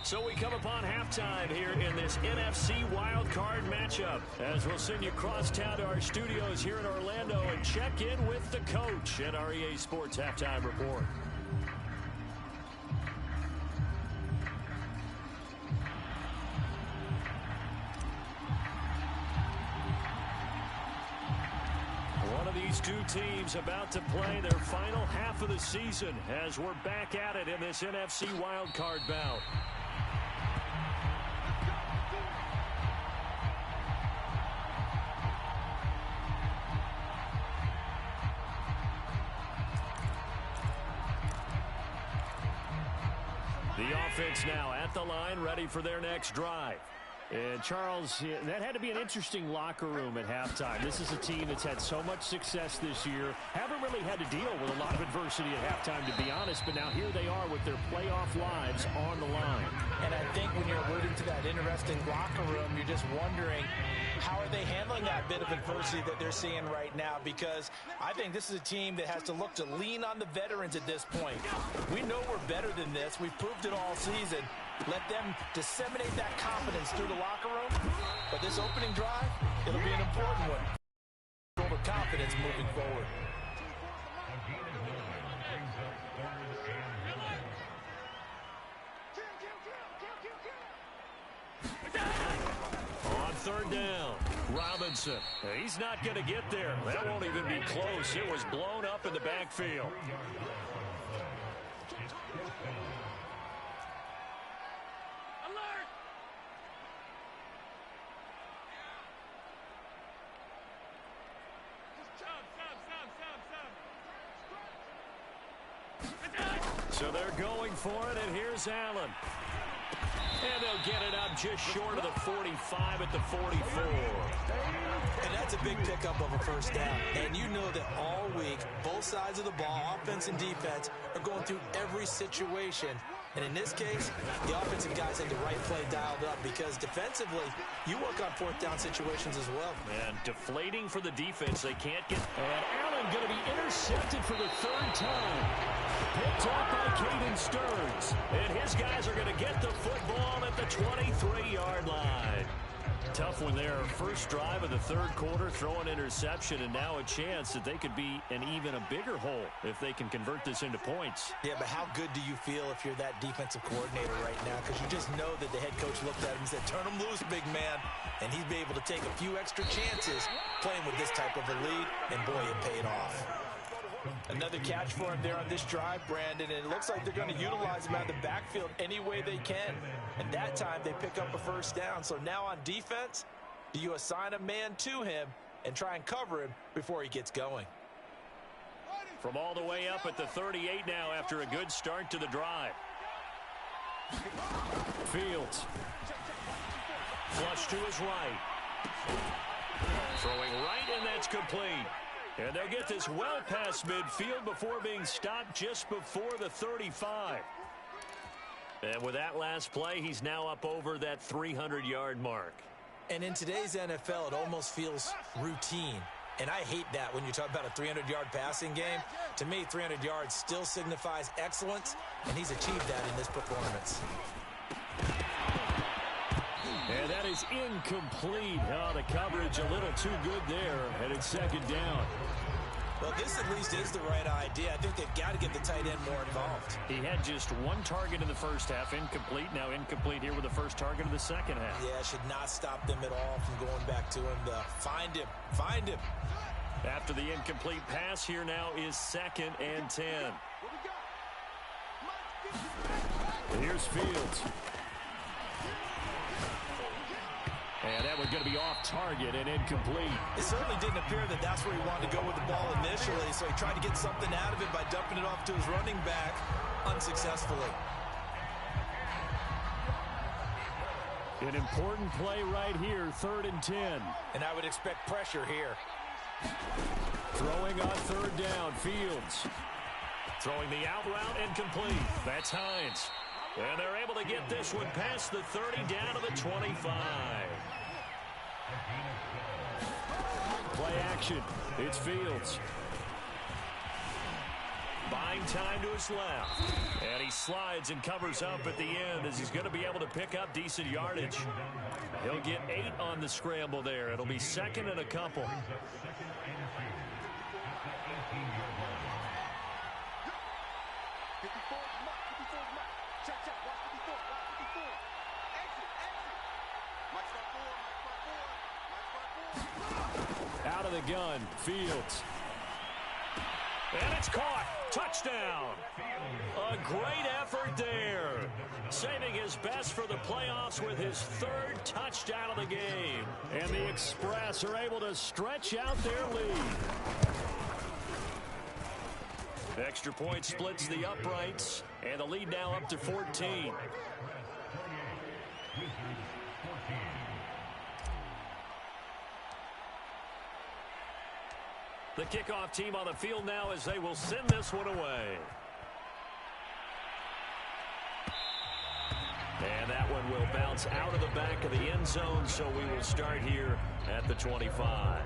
So we come upon halftime here in this NFC wildcard matchup, as we'll send you cross town to our studios here in Orlando and check in with the coach at our EA Sports Halftime Report. One of these two teams about to play their final half of the season as we're back at it in this NFC wildcard bout. The offense now at the line, ready for their next drive. And, Charles, that had to be an interesting locker room at halftime. This is a team that's had so much success this year. Haven't really had to deal with a lot of adversity at halftime, to be honest. But now here they are with their playoff lives on the line. And I think when you're alluding to that interesting locker room, you're just wondering, how are they handling that bit of adversity that they're seeing right now? Because I think this is a team that has to look to lean on the veterans at this point. We know we're better than this. We've proved it all season. Let them disseminate that confidence through the locker room. But this opening drive, it'll be an important one. Build the confidence moving forward. On third down, Robinson. He's not going to get there. That won't even be close. It was blown up in the backfield. So they're going for it, and here's Allen. And they'll get it up just short of the 45 at the 44. And that's a big pickup of a first down. And you know that all week, both sides of the ball, offense and defense, are going through every situation. And in this case, the offensive guys had the right play dialed up because defensively, you work on fourth down situations as well. And deflating for the defense. They can't get... And Allen going to be intercepted for the third time. Picked up by Caden Stearns. And his guys are going to get the football at the 23-yard line. Tough one there. First drive of the third quarter, throw an interception, and now a chance that they could be in even a bigger hole if they can convert this into points. Yeah, but how good do you feel if you're that defensive coordinator right now? Because you just know that the head coach looked at him and said, turn him loose, big man. And he'd be able to take a few extra chances playing with this type of a lead, and boy, it paid off. Another catch for him there on this drive, Brandon, and it looks like they're going to utilize him out of the backfield any way they can. And that time they pick up a first down. So now on defense, do you assign a man to him and try and cover him before he gets going? From all the way up at the 38 now after a good start to the drive. Fields. Flush to his right. Throwing right, and that's complete. And they'll get this well past midfield before being stopped just before the 35. And with that last play, he's now up over that 300-yard mark. And in today's NFL, it almost feels routine. And I hate that when you talk about a 300-yard passing game. To me, 300 yards still signifies excellence, and he's achieved that in this performance. And that is incomplete. Oh, the coverage a little too good there, and it's second down. Well, this at least is the right idea. I think they've got to get the tight end more involved. He had just one target in the first half, incomplete. Now incomplete here with the first target of the second half. Yeah, should not stop them at all from going back to him. Find him. Find him. After the incomplete pass, here now is 2nd and 10. Here's Fields. And that was going to be off target and incomplete. It certainly didn't appear that that's where he wanted to go with the ball initially, so he tried to get something out of it by dumping it off to his running back unsuccessfully. An important play right here, 3rd and 10. And I would expect pressure here. Throwing on 3rd down, Fields. Throwing the out route, incomplete. That's Hines. And they're able to get this one past the 30 down to the 25. Play action. It's Fields. Buying time to his left. And he slides and covers up at the end as he's going to be able to pick up decent yardage. He'll get 8 on the scramble there. It'll be second and a couple. Out of the gun, Fields. And it's caught. Touchdown. A great effort there. Saving his best for the playoffs with his 3rd touchdown of the game. And the Express are able to stretch out their lead. Extra point splits the uprights. And the lead now up to 14. The kickoff team on the field now as they will send this one away. And that one will bounce out of the back of the end zone, so we will start here at the 25.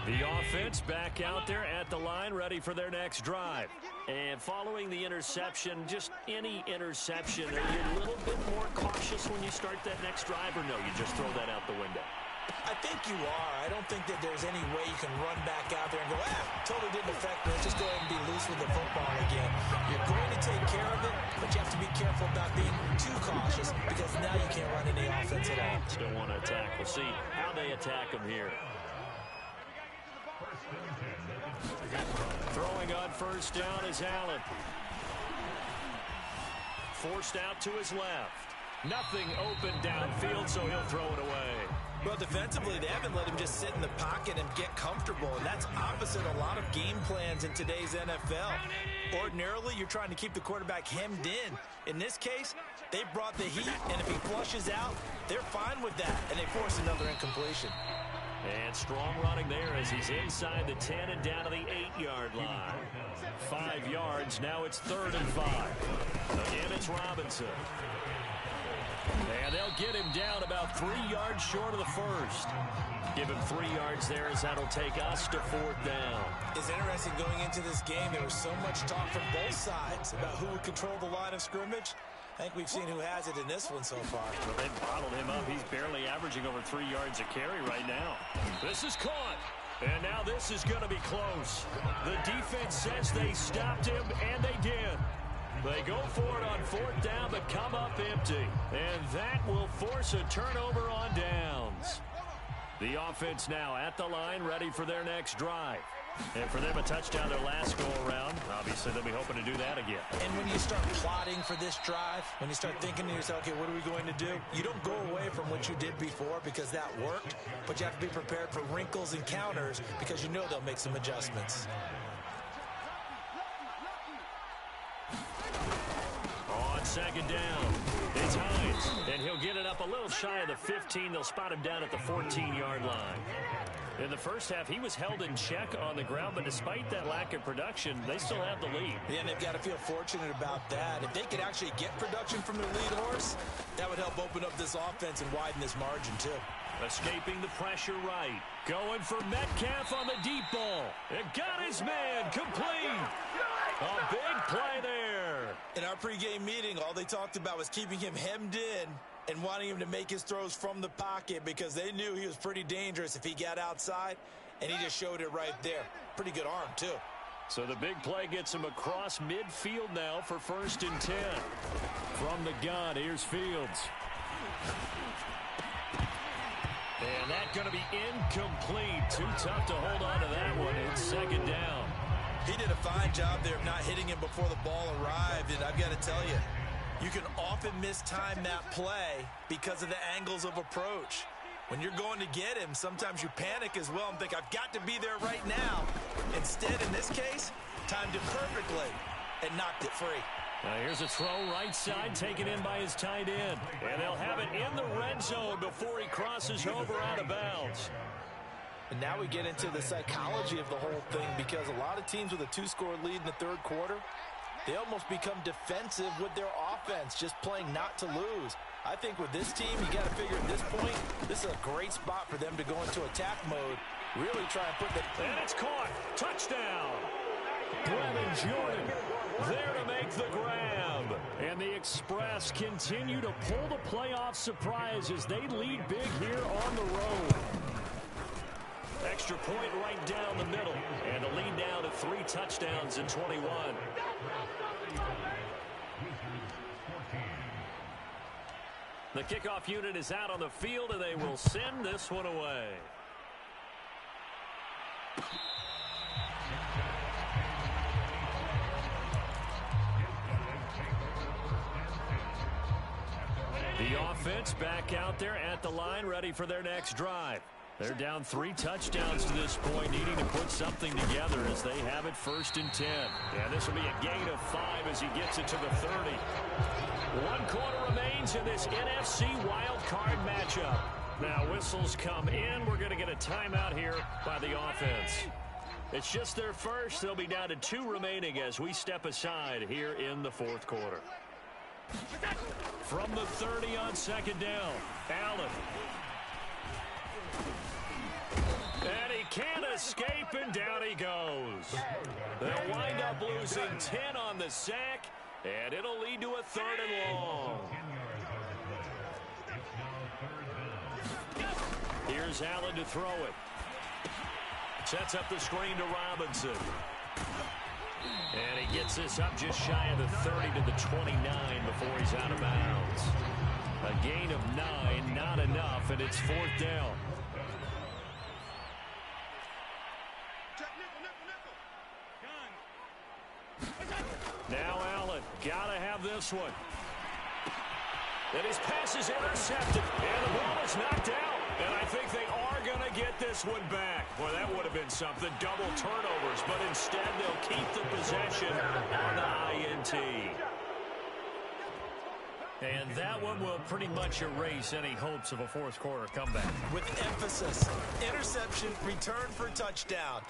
The offense back out there at the line, ready for their next drive. And following the interception, just any interception, are you a little bit more cautious when you start that next drive, or no, you just throw that out the window? I think you are. I don't think that there's any way you can run back out there and go, totally didn't affect me. Let's just go ahead and be loose with the football again. You're going to take care of it, but you have to be careful about being too cautious because now you can't run any offense at all. Still want to attack. We'll see how they attack him here. Throwing on first down is Allen. Forced out to his left. Nothing open downfield, so he'll throw it away. Well, defensively, they haven't let him just sit in the pocket and get comfortable, and that's opposite a lot of game plans in today's NFL. Ordinarily, you're trying to keep the quarterback hemmed in. In this case, they brought the heat, and if he flushes out, they're fine with that, and they force another incompletion. And strong running there as he's inside the 10 and down to the 8-yard line. 5 yards, now it's 3rd and 5. Again, it's Robinson. And they'll get him down about 3 yards short of the first. Give him 3 yards there as that'll take us to 4th down. It's interesting going into this game. There was so much talk from both sides about who would control the line of scrimmage. I think we've seen who has it in this one so far. Well, they bottled him up. He's barely averaging over 3 yards a carry right now. This is caught. And now this is going to be close. The defense says they stopped him, and they did. They go for it on 4th down, but come up empty. And that will force a turnover on downs. The offense now at the line, ready for their next drive. And for them, a touchdown their last go-around. Obviously, they'll be hoping to do that again. And when you start plotting for this drive, when you start thinking to yourself, okay, what are we going to do? You don't go away from what you did before because that worked, but you have to be prepared for wrinkles and counters because you know they'll make some adjustments. On 2nd down, it's Hines, and he'll get it up a little shy of the 15. They'll spot him down at the 14-yard line. In the first half, he was held in check on the ground, but despite that lack of production, they still have the lead. Yeah, and they've got to feel fortunate about that. If they could actually get production from their lead horse, that would help open up this offense and widen this margin, too. Escaping the pressure right. Going for Metcalf on the deep ball. It got his man complete. A big play there. In our pregame meeting, all they talked about was keeping him hemmed in and wanting him to make his throws from the pocket because they knew he was pretty dangerous if he got outside, and he just showed it right there. Pretty good arm, too. So the big play gets him across midfield now for 1st and 10. From the gun, here's Fields. And that's going to be incomplete. Too tough to hold on to that one. It's 2nd down. He did a fine job there of not hitting him before the ball arrived, and I've got to tell you, you can often mistime that play because of the angles of approach. When you're going to get him, sometimes you panic as well and think, I've got to be there right now. Instead, in this case, timed it perfectly and knocked it free. Now here's a throw right side taken in by his tight end. And they'll have it in the red zone before he crosses over out of bounds. And now we get into the psychology of the whole thing because a lot of teams with a 2-score lead in the 3rd quarter, they almost become defensive with their offense, just playing not to lose. I think with this team, you got to figure at this point, this is a great spot for them to go into attack mode. Really try and put the... And it's caught. Touchdown. Brevin Jordan there to make the grab. And the Express continue to pull the playoff surprise as they lead big here on the road. Extra point right down the middle. And the lead now to 3 touchdowns in 21. The kickoff unit is out on the field, and they will send this one away. The offense back out there at the line, ready for their next drive. They're down 3 touchdowns to this point, needing to put something together as they have it 1st and 10. And this will be a gain of 5 as he gets it to the 30. 1 quarter remains in this NFC wild card matchup. Now whistles come in. We're going to get a timeout here by the offense. It's just their first. They'll be down to 2 remaining as we step aside here in the 4th quarter. From the 30 on 2nd down, Allen. And he can't escape, and down he goes. They'll wind up losing 10 on the sack, and it'll lead to a 3rd and long. Here's Allen to throw it. Sets up the screen to Robinson. And he gets this up just shy of the 30 to the 29 before he's out of bounds. A gain of 9, not enough, and it's 4th down. Now Allen, gotta have this one. And his pass is intercepted, and the ball is knocked out. And I think they are going to get this one back. Well, that would have been something, double turnovers, but instead they'll keep the possession on the INT. And that one will pretty much erase any hopes of a 4th quarter comeback. With emphasis, interception, return for touchdown.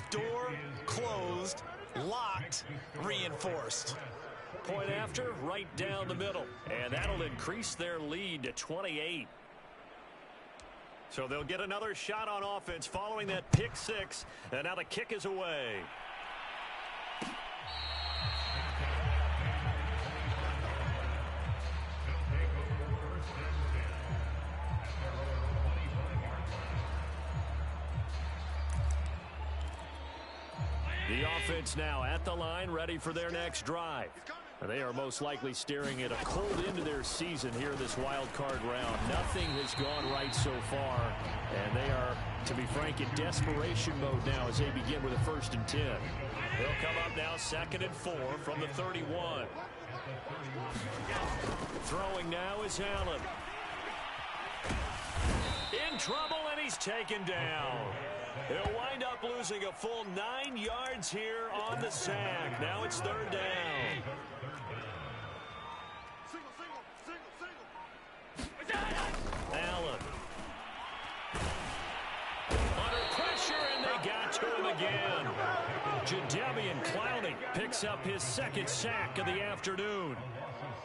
Door closed, locked, reinforced. Point after, right down the middle. And that'll increase their lead to 28. So they'll get another shot on offense following that pick 6. And now the kick is away. The offense now at the line, ready for their next drive. They are most likely staring at a cold end to their season here in this wild card round. Nothing has gone right so far, and they are, to be frank, in desperation mode now as they begin with a 1st and 10. They'll come up now 2nd and 4 from the 31. Throwing now is Allen. In trouble, and he's taken down. They'll wind up losing a full 9 yards here on the sack. Now it's 3rd down. Allen. Under pressure, and they got to him again. Jadeveon Clowney picks up his 2nd sack of the afternoon.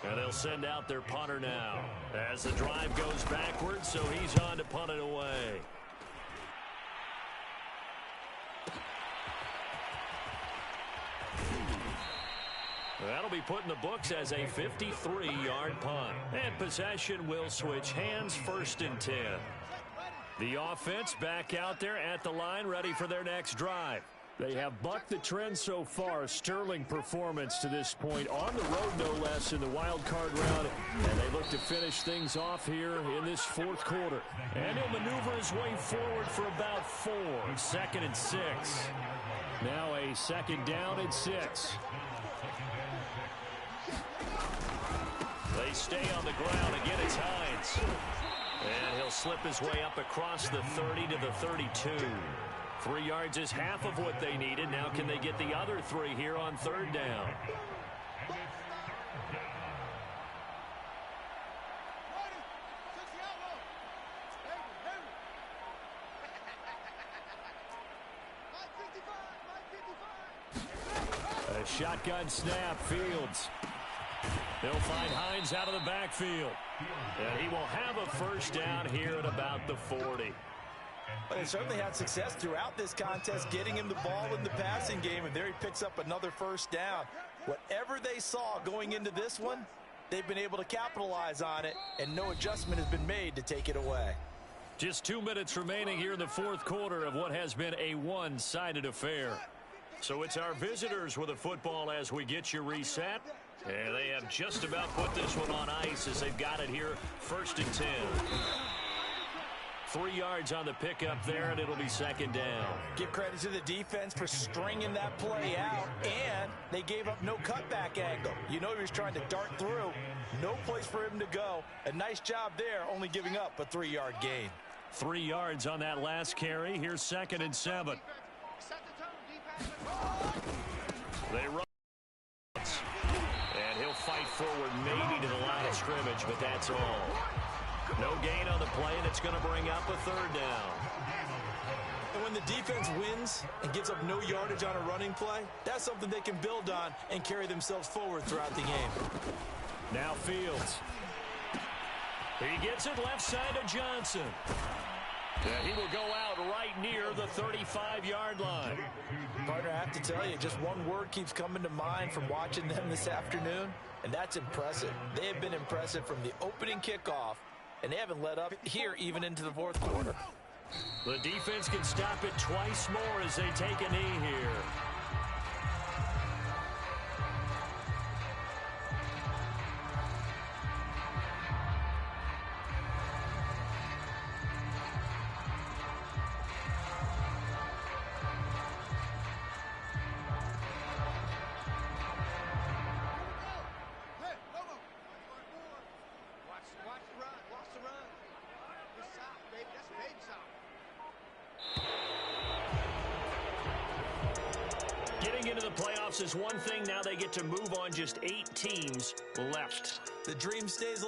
And they'll send out their punter now as the drive goes backwards, so he's on to punt it away. That'll be put in the books as a 53-yard punt. And possession will switch hands, 1st and 10. The offense back out there at the line, ready for their next drive. They have bucked the trend so far. Sterling performance to this point. On the road, no less, in the wild card round. And they look to finish things off here in this 4th quarter. And he'll maneuver his way forward for about 4. 2nd and 6. Now a 2nd down and 6. They stay on the ground. Again, it's Hines. And he'll slip his way up across the 30 to the 32. 3 yards is half of what they needed. Now can they get the other 3 here on 3rd down? A shotgun snap, Fields. He'll find Hines out of the backfield. And he will have a first down here at about the 40. But they certainly had success throughout this contest, getting him the ball in the passing game, and there he picks up another first down. Whatever they saw going into this one, they've been able to capitalize on it, and no adjustment has been made to take it away. Just 2 minutes remaining here in the fourth quarter of what has been a one-sided affair. So it's our visitors with the football as we get you reset. And they have just about put this one on ice as they've got it here, 1st and 10. 3 yards on the pickup there, and it'll be 2nd down. Give credit to the defense for stringing that play out, and they gave up no cutback angle. You know he was trying to dart through. No place for him to go. A nice job there, only giving up a 3-yard gain. 3 yards on that last carry. Here's 2nd and 7. They run. And he'll fight forward maybe to the line of scrimmage, but that's all. No gain on the play, and it's going to bring up a 3rd down. And when the defense wins and gives up no yardage on a running play, that's something they can build on and carry themselves forward throughout the game. Now Fields. He gets it left side of Johnson. And he will go out right near the 35-yard line. Partner, I have to tell you, just one word keeps coming to mind from watching them this afternoon, and that's impressive. They have been impressive from the opening kickoff, and they haven't let up here even into the fourth quarter. The defense can stop it twice more as they take a knee here. Getting into the playoffs is one thing. Now they get to move on. Just 8 teams left. The dream stays alive.